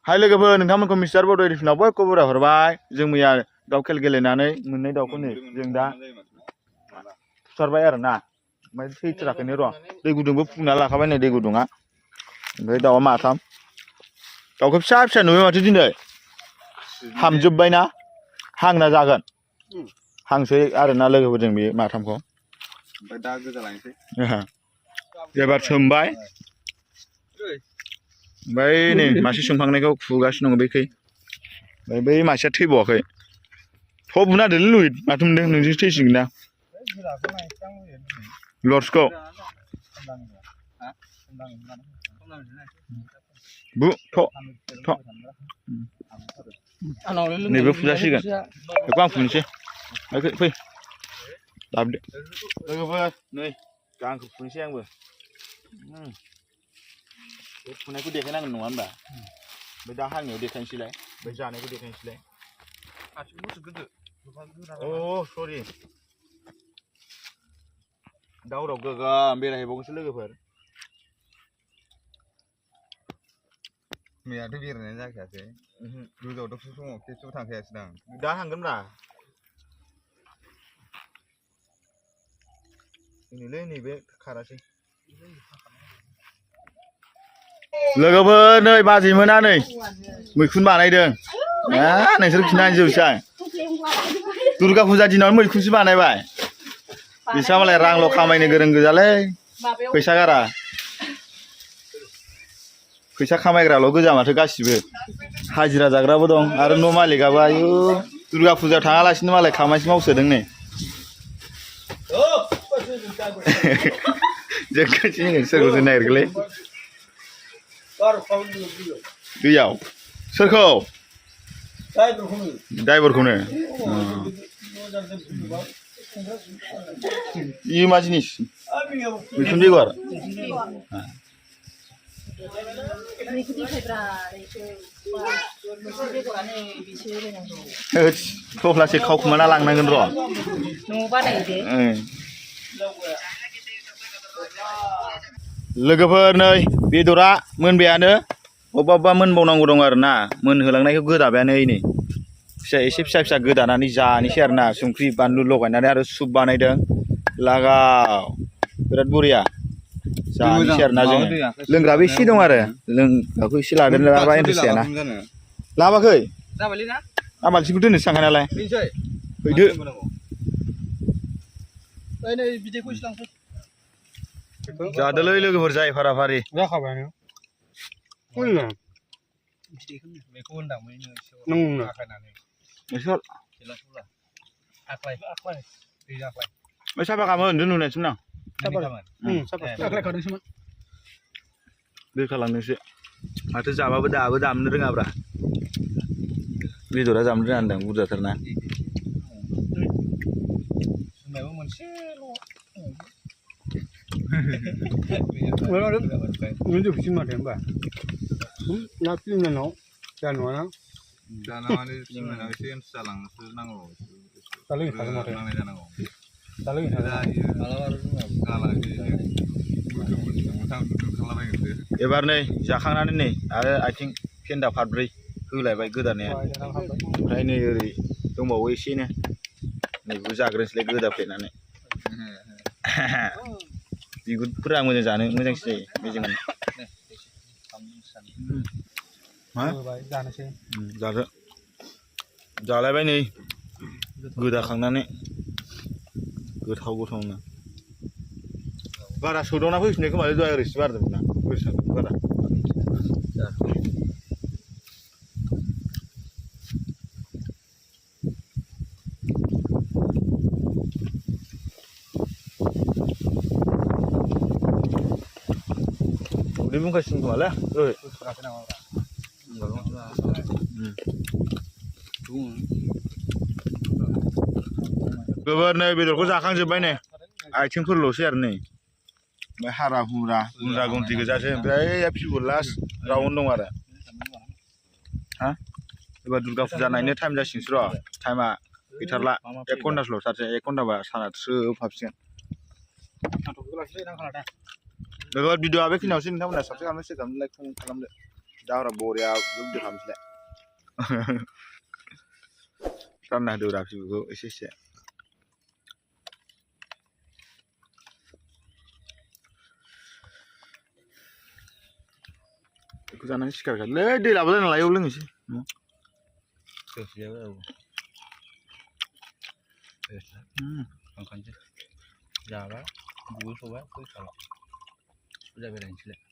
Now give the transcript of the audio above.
हाय लोगोफोर नोंथांमोनखौ मिस्टार बड' एडिशनाव बयखौबो बराय हरबाय जों मैया दाउ खेल गेलेनानै मोननै दाउखौ नै जों दा फुथारबाय आरो ना ओमफ्राय थैथाराखैनो र' दै गुदुंबो फुदुंना लाखाबाय नै दै गुदुङा ओमफ्राय दाउआ माथाम दाउखौ फिसा फिसा नुबाय माथो दिनै हामजोबबायना हांना जागोन हांसै आरोना लोगोफोरजों बे माथामखौ ओमफ्राय दा गोजा लायनोसै एबार सोमबाय ओमफ्राय नै मासे सोमखांनायखौ खुगासिनो दङ बैखै ओमफ्राय बै मासेया थैबावाखै थब बुना दोनलै लुइ माथो मोनदों नोंजोंसो थैसिगोन ना लर्ड्सखौ बु थ' नैबे फुजासिगोन बेखौ आं फुनोसै फै लाबोदो लोगोफोर नै गांखौ फुनोसै आंबो बे फुनायखौ देखायनांगोन नङा होनबा ओमफ्राय दा हांनायाव देखायनोसैलाय ओमफ्राय जानायखौ देखायनोसैलाय अ सरि दावराव गोगोम बेरायहैबावगोनसो लोगोफोर मैयाथ' बेरायनाय जाखायासै गोजौआव दसे समाव खेबसेबो थांखायासै दां दा थांगोनब्रा नैलै नैबे खारासै लोगोफोर नै बाजैमोना नै मैखुन बानायदों नोंसोर खिन्थानो जोबसै दुर्गा फुजा दिनावनो मैखुनसो बानायबाय बिस्रा मालाय रांल' खामायनो गोरों गोजालै फैसा गारा फैसा खामायग्राल' गोजा माथो गासिबो हाजिरा जाग्राबो दं आरो न' मालिकआबो आयु दुर्गा फुजायाव थाङालासिनो मालाय खामानिसो मावसोदों नै जों सोरखौसो नागिरगोलै दैयाव सोरखौ ड्राइभारखौनो इयो मा जिनिस मैखुन बेगर थफ्लासे खावखुमाना लांनांगोन र' लोगोफोर नै बेदरा मोनबायानो अबेबा मोनबावनांगौ दं आरो ना मोनहोलांनायखौ गोदाबायानो नै एसे फिसा फिसा गोदानानै जानोसै आरो ना संख्रि बानलु लगायनानै आरो सुप बानायदों लागाव बिराद बरिया जानोसै आरो ना जोङो लोंग्राबो एसे दं आरो लोंग्राखौ एसे लादेर लाबा इन्ट्रेस्ट जायाना लाबाखै आं बाल्थिंखौ दोननोसो थांखा नालाय हैदो जादोलै लोगोफोर जाय फाराफारि जाखाबायानो बेखौ होनदां साफा खामोन दोनहरनायसोमोन आं दोखालांनोसो माथो जाबाबो दाबो दामनो रोङाब्रा बेदरा जामनो रोङा होनदां बुरजाथारना एबार नै जाखांनानै नै आरो आथिं फेन्दा फारब्रै होलायबाय गोदानाया ओमफ्राय नै ओरै दंबावो एसेनो नैबो जाग्रोनोसैलाय गोदाफ्लेनानै बिगुरफोरा मोजां जानो मोजांसिन जायो मेजेम जादो जालायबाय नै गोदाखांनानै गोथाव गोथावनो बारा सौदावना फैफिननाय खोमालै दहाय ओरैसो बारदोंमोन ना ओरैसो बारा udah bukan malah, Gobar nih bedorku zakang jebay nih, acing perlu sih nih, bahara hura gunti kejasen, ya pibulas rawon dong ada, hah? Iba Durga Puja ini time jasing sro, time a gitar lah, ekon das lo, saja ekon dah bah sangat seupapsian. Gobar video apa sih nausin, kamu dah subscribe kamu like kamu kalam deh. दा हरा बरिया लुबदो खालामसैलाय रानना होदोब्रा बिबुखौ एसे एसे बेखौ जानानै सिखारखालै दै लाबोलायना लायौ लोंनोसै Terus dia makan sih. Jaga, gue coba, gue kalau udah beresin sih.